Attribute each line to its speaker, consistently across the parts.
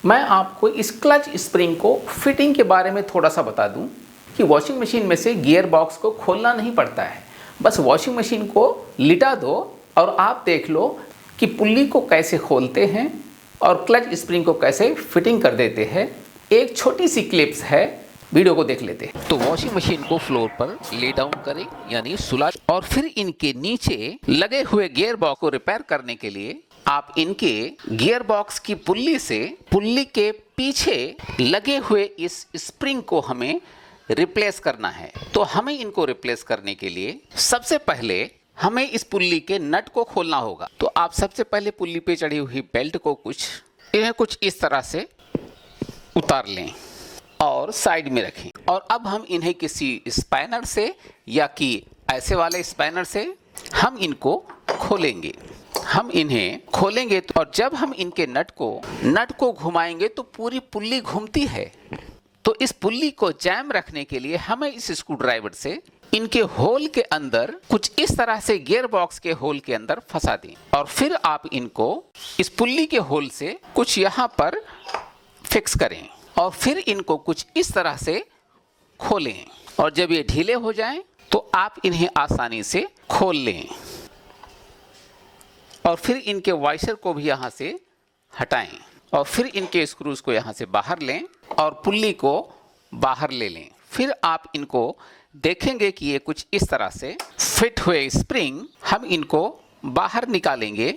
Speaker 1: मैं आपको इस क्लच स्प्रिंग को फिटिंग के बारे में थोड़ा सा बता दूं कि वॉशिंग मशीन में से गियर बॉक्स को खोलना नहीं पड़ता है। बस वॉशिंग मशीन को लिटा दो और आप देख लो कि पुल्ली को कैसे खोलते हैं और क्लच स्प्रिंग को कैसे फिटिंग कर देते हैं। एक छोटी सी क्लिप्स है, वीडियो को देख लेते हैं।
Speaker 2: तो वॉशिंग मशीन को फ्लोर पर ले डाउन करें यानी सुला, और फिर इनके नीचे लगे हुए गियर बॉक्स को रिपेयर करने के लिए आप इनके गियर बॉक्स की पुल्ली से पुल्ली के पीछे लगे हुए इस स्प्रिंग को हमें रिप्लेस करना है। तो हमें इनको रिप्लेस करने के लिए सबसे पहले हमें इस पुल्ली के नट को खोलना होगा। तो आप सबसे पहले पुल्ली पे चढ़ी हुई बेल्ट को कुछ इस तरह से उतार लें और साइड में रखें। और अब हम इन्हें किसी स्पैनर से या कि ऐसे वाले स्पैनर से हम इनको खोलेंगे। हम इन्हें खोलेंगे और जब हम इनके नट को घुमाएंगे तो पूरी पुल्ली घूमती है। तो इस पुल्ली को जैम रखने के लिए हमें इस स्क्रू ड्राइवर से इनके होल के अंदर कुछ इस तरह से गियर बॉक्स के होल के अंदर फंसा दें और फिर आप इनको इस पुल्ली के होल से कुछ यहाँ पर फिक्स करें और फिर इनको कुछ इस तरह से खोलें। और जब ये ढीले हो जाएं तो आप इन्हें आसानी से खोल लें और फिर इनके वाइसर को भी यहाँ से हटाएं और फिर इनके स्क्रूज को यहाँ से बाहर लें और पुल्ली को बाहर ले लें। फिर आप इनको देखेंगे कि ये कुछ इस तरह से फिट हुए स्प्रिंग हम इनको बाहर निकालेंगे।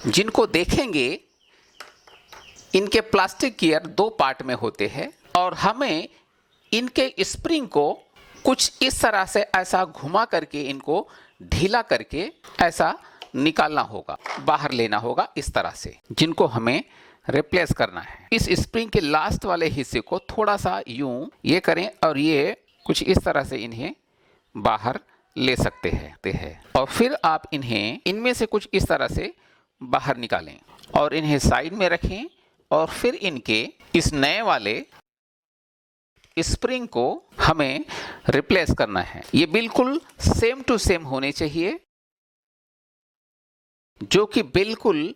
Speaker 2: जिनको देखेंगे इनके प्लास्टिक गियर दो पार्ट में होते हैं और हमें इनके स्प्रिंग को कुछ इस तरह से ऐसा घुमा करके इनको ढीला करके ऐसा निकालना होगा, बाहर लेना होगा इस तरह से, जिनको हमें रिप्लेस करना है। इस स्प्रिंग के लास्ट वाले हिस्से को थोड़ा सा यूं ये करें और ये कुछ इस तरह से इन्हें बाहर ले सकते हैं और फिर आप इन्हें इनमें से कुछ इस तरह से बाहर निकालें और इन्हें साइड में रखें और फिर इनके इस नए वाले स्प्रिंग को हमें रिप्लेस करना है। ये बिल्कुल सेम टू सेम होने चाहिए, जो कि बिल्कुल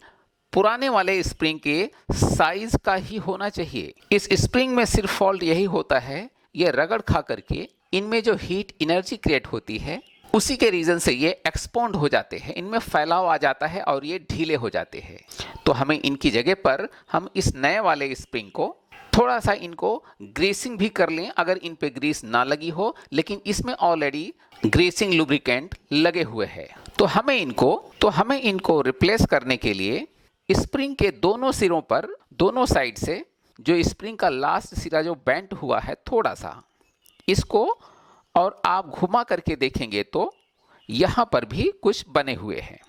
Speaker 2: पुराने वाले स्प्रिंग के साइज का ही होना चाहिए। इस स्प्रिंग में सिर्फ फॉल्ट यही होता है, ये रगड़ खा करके इनमें जो हीट एनर्जी क्रिएट होती है उसी के रीजन से ये एक्सपोंड हो जाते हैं, इनमें फैलाव आ जाता है और ये ढीले हो जाते हैं। तो हमें इनकी जगह पर हम इस नए वाले स्प्रिंग को थोड़ा सा इनको ग्रीसिंग भी कर लें अगर इन पे ग्रीस ना लगी हो, लेकिन इसमें ऑलरेडी ग्रीसिंग लुब्रिकेंट लगे हुए हैं। तो हमें इनको रिप्लेस करने के लिए स्प्रिंग के दोनों सिरों पर दोनों साइड से जो स्प्रिंग का लास्ट सिरा जो बेंट हुआ है थोड़ा सा इसको और आप घुमा करके देखेंगे तो यहाँ पर भी कुछ बने हुए हैं।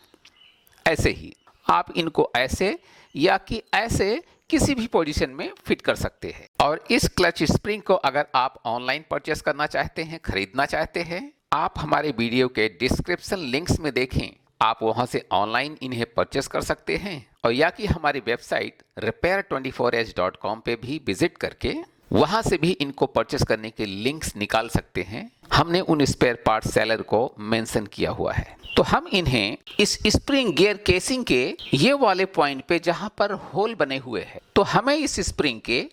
Speaker 2: ऐसे ही आप इनको ऐसे या कि ऐसे किसी भी पोजीशन में फिट कर सकते हैं। और इस क्लच स्प्रिंग को अगर आप ऑनलाइन परचेस करना चाहते हैं, खरीदना चाहते हैं, आप हमारे वीडियो के डिस्क्रिप्शन लिंक्स में देखें, आप वहां से ऑनलाइन इन्हें परचेस कर सकते हैं और या कि हमारी वेबसाइट repair24h.com पे भी विजिट करके वहां से भी इनको परचेस करने के लिंक्स निकाल सकते हैं। हमने उन स्पेयर पार्ट सेलर को मेंशन किया हुआ है। तो हम इन्हें इस स्प्रिंग गियर केसिंग के ये वाले पॉइंट पे जहां पर होल बने हुए हैं, तो हमें इस स्प्रिंग के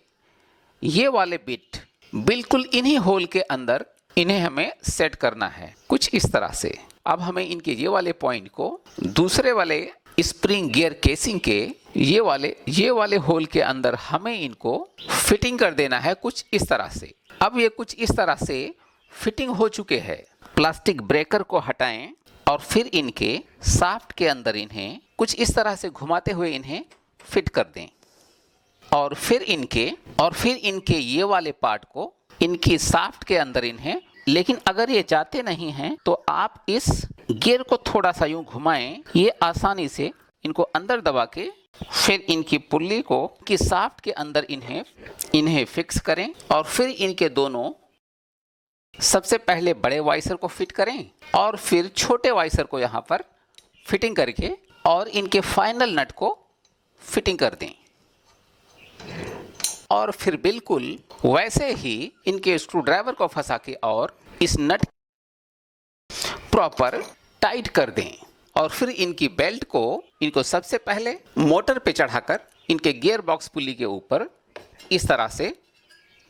Speaker 2: ये वाले बिट बिल्कुल इन्हीं होल के अंदर इन्हें हमें सेट करना है कुछ इस तरह से। अब हमें इनके ये वाले पॉइंट को दूसरे वाले स्प्रिंग गियर केसिंग के ये वाले होल के अंदर हमें इनको फिटिंग कर देना है कुछ इस तरह से। अब ये कुछ इस तरह से फिटिंग हो चुके हैं। प्लास्टिक ब्रेकर को हटाएं और फिर इनके शाफ्ट के अंदर इन्हें कुछ इस तरह से घुमाते हुए इन्हें फिट कर दें और फिर इनके ये वाले पार्ट को इनकी शाफ्ट के अंदर इन्हें, लेकिन अगर ये जाते नहीं हैं तो आप इस गियर को थोड़ा सा यूं घुमाएं, ये आसानी से इनको अंदर दबा के फिर इनकी पुल्ली को की शाफ्ट के अंदर इन्हें फिक्स करें और फिर इनके दोनों सबसे पहले बड़े वाइसर को फिट करें और फिर छोटे वाइसर को यहाँ पर फिटिंग करके और इनके फाइनल नट को फिटिंग कर दें और फिर बिल्कुल वैसे ही इनके स्क्रू ड्राइवर को फंसा के और इस नट प्रॉपर टाइट कर दें और फिर इनकी बेल्ट को इनको सबसे पहले मोटर पे चढ़ाकर इनके गियर बॉक्स पुली के ऊपर इस तरह से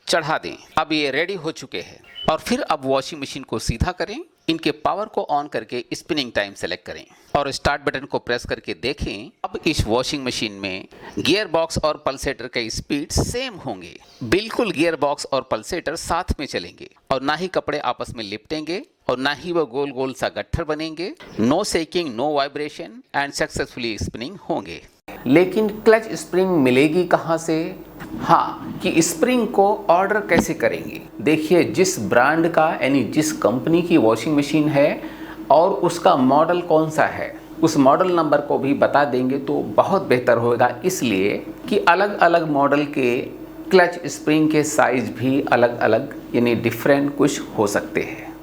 Speaker 2: चढ़ा दें। अब ये रेडी हो चुके हैं और फिर अब वॉशिंग मशीन को सीधा करें। इनके पावर को ऑन करके स्पिनिंग टाइम सेलेक्ट करें और स्टार्ट बटन को प्रेस करके देखें। अब इस वॉशिंग मशीन में गियर बॉक्स और पल्सेटर के स्पीड सेम होंगे। बिल्कुल गियर बॉक्स और पल्सेटर साथ में चलेंगे और ना ही कपड़े आपस में लिपटेंगे और ना ही वो गोल गोल सा गट्ठर बनेंगे। No shaking, no vibration and successfully spinning होंगे।
Speaker 1: लेकिन क्लच स्प्रिंग मिलेगी कहाँ से? हाँ, कि स्प्रिंग को ऑर्डर कैसे करेंगे। देखिए, जिस ब्रांड का यानी जिस कंपनी की वॉशिंग मशीन है और उसका मॉडल कौन सा है, उस मॉडल नंबर को भी बता देंगे तो बहुत बेहतर होगा। इसलिए कि अलग अलग मॉडल के क्लच स्प्रिंग के साइज भी अलग अलग यानी डिफरेंट कुछ हो सकते हैं।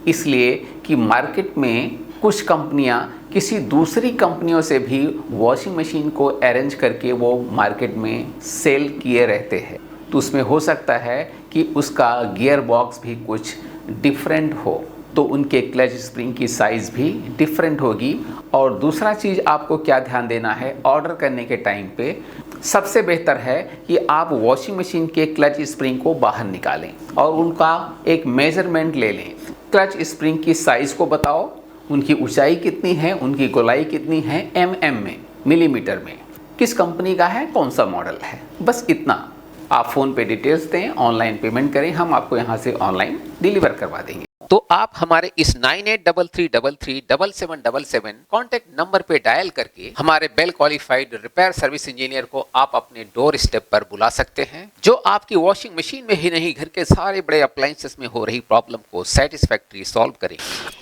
Speaker 1: इसलिए कि मार्केट में कुछ कंपनियां किसी दूसरी कंपनियों से भी वॉशिंग मशीन को अरेंज करके वो मार्केट में सेल किए रहते हैं, तो उसमें हो सकता है कि उसका गियर बॉक्स भी कुछ डिफरेंट हो, तो उनके क्लच स्प्रिंग की साइज़ भी डिफरेंट होगी। और दूसरा चीज़ आपको क्या ध्यान देना है, ऑर्डर करने के टाइम पे सबसे बेहतर है कि आप वॉशिंग मशीन के क्लच स्प्रिंग को बाहर निकालें और उनका एक मेजरमेंट ले लें। क्लच स्प्रिंग की साइज़ को बताओ, उनकी ऊंचाई कितनी है, उनकी गोलाई कितनी है, mm में, मिलीमीटर में, किस कंपनी का है, कौन सा मॉडल है, बस इतना। आप फ़ोन पे डिटेल्स दें, ऑनलाइन पेमेंट करें, हम आपको यहाँ से ऑनलाइन डिलीवर करवा देंगे।
Speaker 2: तो आप हमारे इस 9833337777 कॉन्टैक्ट नंबर पे डायल करके हमारे well qualified repair service engineer को आप अपने डोर स्टेप पर बुला सकते हैं, जो आपकी वॉशिंग मशीन में ही नहीं घर के सारे बड़े अप्लायंसेस में हो रही प्रॉब्लम को सेटिस्फैक्टरी सॉल्व करेंगे।